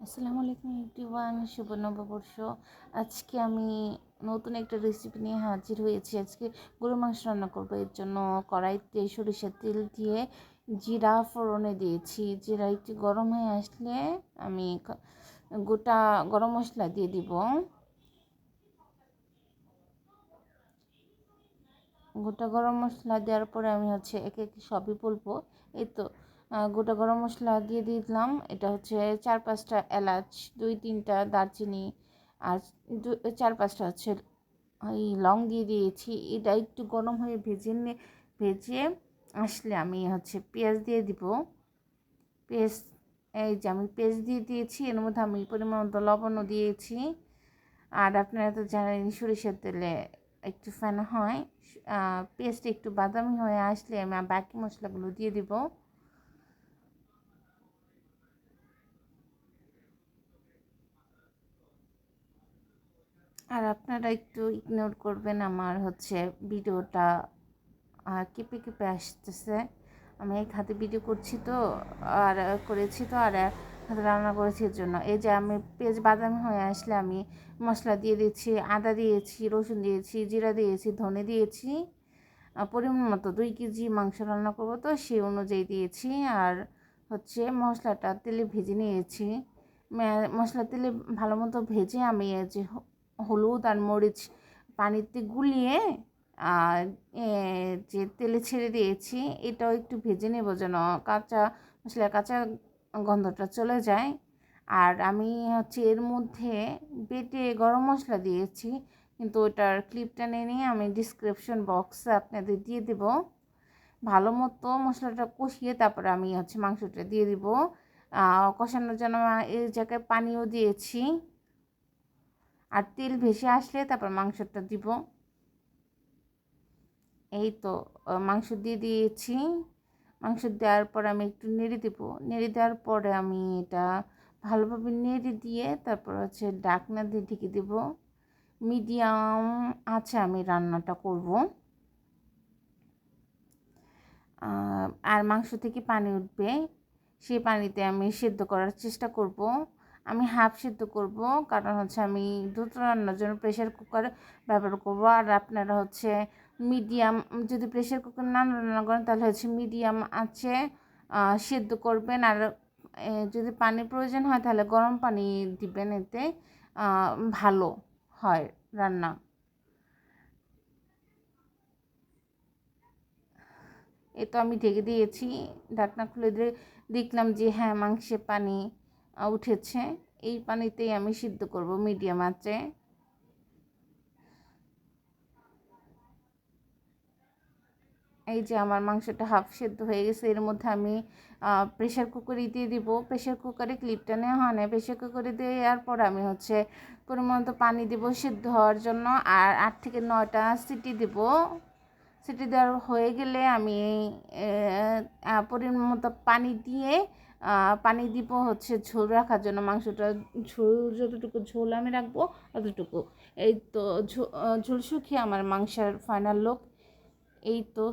আসসালামু আলাইকুম এভরিওয়ান, শুভ নববর্ষ। আজকে আমি নতুন একটা রেসিপি নিয়ে হাজির হয়েছি। আজকে গরুর মাংস রান্না করবো। এর জন্য কড়াইতে সরিষার তেল দিয়ে জিরা ফোড়নে দিয়েছি। জিরা একটু গরম হয়ে আসলে আমি গোটা গরম মশলা দিয়ে দিব। গোটা গরম মশলা দেওয়ার পরে আমি একে একে সবই বলবো। এই তো গোটা গরম মশলা দিয়ে দিলাম। এটা 4-5টা এলাচ, 2-3টা দারচিনি, আর 4-5টা এই লং দিয়ে দিয়েছি। এটা একটু গরম হয়ে ভেজে আসলে আমি পেঁয়াজ দিয়ে দিব। পেঁয়াজ, এই যে আমি পেঁয়াজ দিয়ে দিয়েছি। এর মধ্যে আমি পরিমাণ মতো লবণও দিয়েছি। আর আপনারা তো জানেন সরিষার তেলে একটু ফেনা হয়। পেস্ট একটু বাদামি হয়ে আসলে আমি বাকি মশলাগুলো দিয়ে দিব। আর আপনারা একটু ইগনোর করবেন, আমার ভিডিওটা কেঁপে কেঁপে আসতেছে। আমি এক হাতে ভিডিও করছি তো, আর করেছি তো, আর হাতে রান্না করেছি। এর জন্য এই যে আমি পেঁয়াজ বাদামি হয়ে আসলে আমি মশলা দিয়ে দিচ্ছি। আদা দিয়েছি, রসুন দিয়েছি, জিরা দিয়েছি, ধনে দিয়েছি। পরিমাণ মতো 2 কেজি মাংস রান্না করবো তো সেই অনুযায়ী দিয়েছি। আর মশলাটা তেলে ভেজে নিয়েছি। মশলা তেলে ভালো মতো ভেজে আমি যে হলুদ আর মরিচ পানিতে গুলিয়ে যে তেলে ছেড়ে দিয়েছি। এটাও একটু ভেজে নেব যেন কাঁচা গন্ধটা চলে যায়। আর আমি এর মধ্যে বেটে গরম মশলা দিয়েছি, কিন্তু ওটার ক্লিপটা নিয়ে আমি ডিসক্রিপশন বক্সে আপনাদের দিয়ে দেব। ভালো মতো মশলাটা কষিয়ে তারপরে আমি মাংসটা দিয়ে দিব। কষানোর জন্য এই জায়গায় পানিও দিয়েছি। আর তেল ভেসে আসলে তারপর মাংসটা দিব। এই তো মাংস দিয়ে দিয়েছি। মাংস দেওয়ার পর আমি একটু নেড়ে দেবো। নেড়ে দেওয়ার পরে আমি এটা ভালোভাবে নেড়ে দিয়ে তারপর ঢাকনা দিয়ে ঢেকে দেবো। মিডিয়াম আছে আমি রান্নাটা করব। আর মাংস থেকে পানি উঠবে, সেই পানিতে আমি সেদ্ধ করার চেষ্টা করব। আমি হাফ সেদ্ধ করব, কারণ আমি দ্রুত রান্নার জন্য প্রেশার কুকার ব্যবহার করব। আর আপনারা মিডিয়াম, যদি প্রেশার কুকার না রান্না করেন তাহলে মিডিয়াম আছে সেদ্ধ করবেন। আর যদি পানির প্রয়োজন হয় তাহলে গরম পানি দিবেন, এতে ভালো হয় রান্না। এ তো আমি ঢেকে দিয়েছি। ঢাকনা খুলে দিয়ে দেখলাম যে হ্যাঁ, মাংসে পানি উঠেছে। এই পানিতেই আমি সিদ্ধ করব মিডিয়াম আঁচে। এই যে আমার মাংসটা হাফ সেদ্ধ হয়ে গেছে। এর মধ্যে আমি প্রেশার কুকারে দিয়ে দিব। প্রেশার কুকারে ক্লিপটা নেওয়া হয় না। প্রেশার কুকারে দেওয়ার পর আমি পরিমাণ মতো পানি দেব সিদ্ধ হওয়ার জন্য। আর 8 থেকে 9টা সিটি দেব। সিটি দেওয়ার হয়ে গেলে আমি পরিমাণ মতো পানি দিব ঝোল রাখার জন্য। মাংসটা ঝোল, যতটুকু ঝোল আমি রাখবো ততটুকু। এই তো ঝোল শুকিয়ে আমার মাংসের ফাইনাল লুক। এই তো